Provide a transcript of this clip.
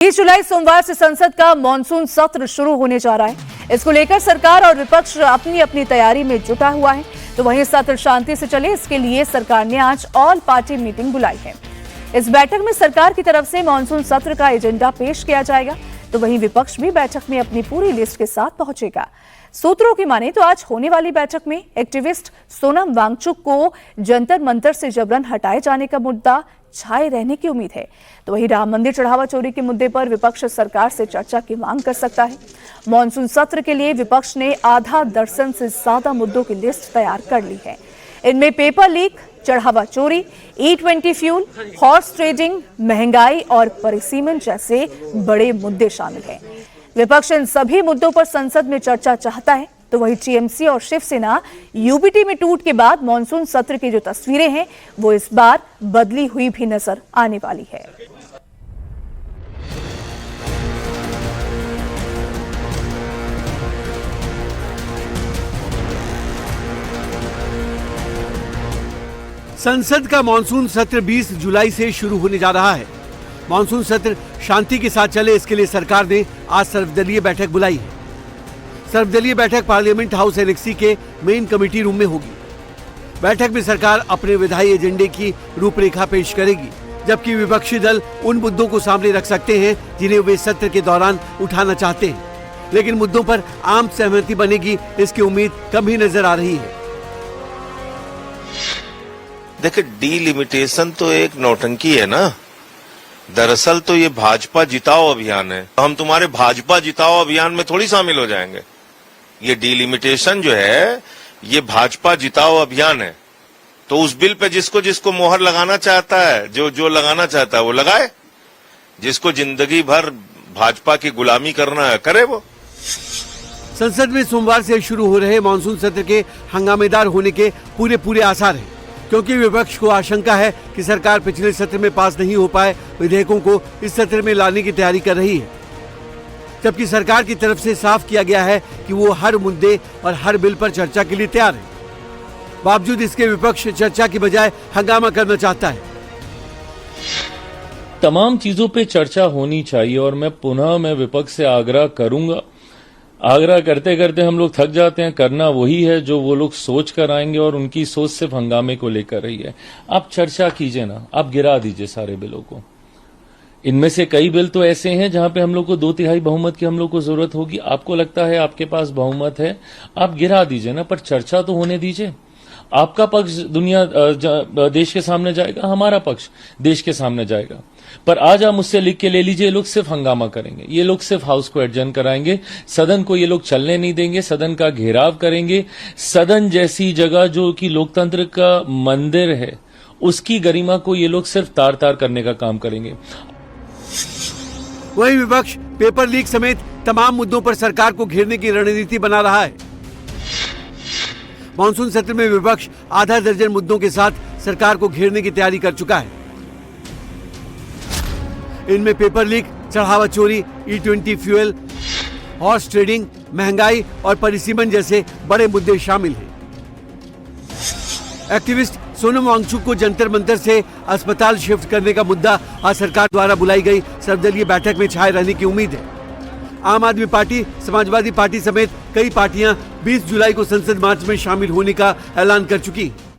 20 जुलाई सोमवार से संसद का मॉनसून सत्र शुरू होने जा रहा है। इसको लेकर सरकार और विपक्ष अपनी अपनी तैयारी में जुटा हुआ है। तो वहीं सत्र शांति से चले, इसके लिए सरकार ने आज ऑल पार्टी मीटिंग बुलाई है। इस बैठक में सरकार की तरफ से मॉनसून सत्र का एजेंडा पेश किया जाएगा, तो वहीं विपक्ष भी बैठक में अपनी पूरी लिस्ट के साथ पहुंचेगा। सूत्रों की माने तो आज होने वाली बैठक में एक्टिविस्ट सोनम वांगचुक को जंतर मंतर से जबरन हटाए जाने का मुद्दा छाए रहने की उम्मीद है। तो वहीं राम मंदिर चढ़ावा चोरी के मुद्दे पर विपक्ष सरकार से चर्चा की मांग कर सकता है। मॉनसून सत्र के लिए विपक्ष ने आधा दर्जन से ज्यादा मुद्दों की लिस्ट तैयार कर ली है। इनमें पेपर लीक, चढ़ावा चोरी, E20 फ्यूल, हॉर्स ट्रेडिंग, महंगाई और परिसीमन जैसे बड़े मुद्दे शामिल हैं। विपक्ष इन सभी मुद्दों पर संसद में चर्चा चाहता है। तो वही टीएमसी और शिवसेना यूबीटी में टूट के बाद मॉनसून सत्र की जो तस्वीरें हैं वो इस बार बदली हुई भी नजर आने वाली है। संसद का मॉनसून सत्र 20 जुलाई से शुरू होने जा रहा है। मॉनसून सत्र शांति के साथ चले, इसके लिए सरकार ने आज सर्वदलीय बैठक बुलाई है। सर्वदलीय बैठक पार्लियामेंट हाउस एनेक्सी के मेन कमेटी रूम में होगी। बैठक में सरकार अपने विधायी एजेंडे की रूपरेखा पेश करेगी, जबकि विपक्षी दल उन मुद्दों को सामने रख सकते हैं जिन्हें वे सत्र के दौरान उठाना चाहते हैं। लेकिन मुद्दों पर आम सहमति बनेगी, इसकी उम्मीद कम ही नजर आ रही है। देखिए, डीलिमिटेशन तो एक नौटंकी है ना। दरअसल तो ये भाजपा जिताओ अभियान है। हम तुम्हारे भाजपा जिताओ अभियान में थोड़ी शामिल हो जाएंगे। ये डीलिमिटेशन जो है, ये भाजपा जिताओ अभियान है। तो उस बिल पे जिसको जिसको मोहर लगाना चाहता है, जो लगाना चाहता है वो लगाए। जिसको जिंदगी भर भाजपा की गुलामी करना है, करे वो। संसद में सोमवार से शुरू हो रहे मॉनसून सत्र के हंगामेदार होने के पूरे आसार हैं, क्योंकि विपक्ष को आशंका है कि सरकार पिछले सत्र में पास नहीं हो पाए विधेयकों को इस सत्र में लाने की तैयारी कर रही है। जबकि सरकार की तरफ से साफ किया गया है कि वो हर मुद्दे और हर बिल पर चर्चा के लिए तैयार है। बावजूद इसके विपक्ष चर्चा की बजाय हंगामा करना चाहता है। तमाम चीजों पे चर्चा होनी चाहिए और मैं विपक्ष से आग्रह करूंगा। आग्रह करते करते हम लोग थक जाते हैं। करना वही है जो वो लोग सोच कर आएंगे और उनकी सोच सिर्फ हंगामे को लेकर रही है। आप चर्चा कीजिए ना, आप गिरा दीजिए सारे बिलों को। इनमें से कई बिल तो ऐसे हैं जहां पे हम लोग को 2/3 बहुमत की हम लोग को जरूरत होगी। आपको लगता है आपके पास बहुमत है, आप गिरा दीजिए ना, पर चर्चा तो होने दीजिए। आपका पक्ष देश के सामने जाएगा, हमारा पक्ष देश के सामने जाएगा। पर आज आप मुझसे लिख के ले लीजिए, ये लोग सिर्फ हंगामा करेंगे, ये लोग सिर्फ हाउस को एडजर्न कराएंगे, सदन को ये लोग चलने नहीं देंगे, सदन का घेराव करेंगे। सदन जैसी जगह जो कि लोकतंत्र का मंदिर है, उसकी गरिमा को ये लोग सिर्फ तार तार करने का काम करेंगे। वही विपक्ष पेपर लीक समेत तमाम मुद्दों पर सरकार को घेरने की रणनीति बना रहा है। मॉनसून सत्र में विपक्ष आधा दर्जन मुद्दों के साथ सरकार को घेरने की तैयारी कर चुका है। इनमें पेपर लीक, चढ़ावा चोरी, E20 फ्यूल, हॉर्स ट्रेडिंग, महंगाई और परिसीमन जैसे बड़े मुद्दे शामिल हैं। एक्टिविस्ट सोनम वांगचुक को जंतर मंतर से अस्पताल शिफ्ट करने का मुद्दा आज सरकार द्वारा बुलाई गई सर्वदलीय बैठक में छाए रहने की उम्मीद है। आम आदमी पार्टी, समाजवादी पार्टी समेत कई पार्टियां 20 जुलाई को संसद मार्च में शामिल होने का ऐलान कर चुकी हैं।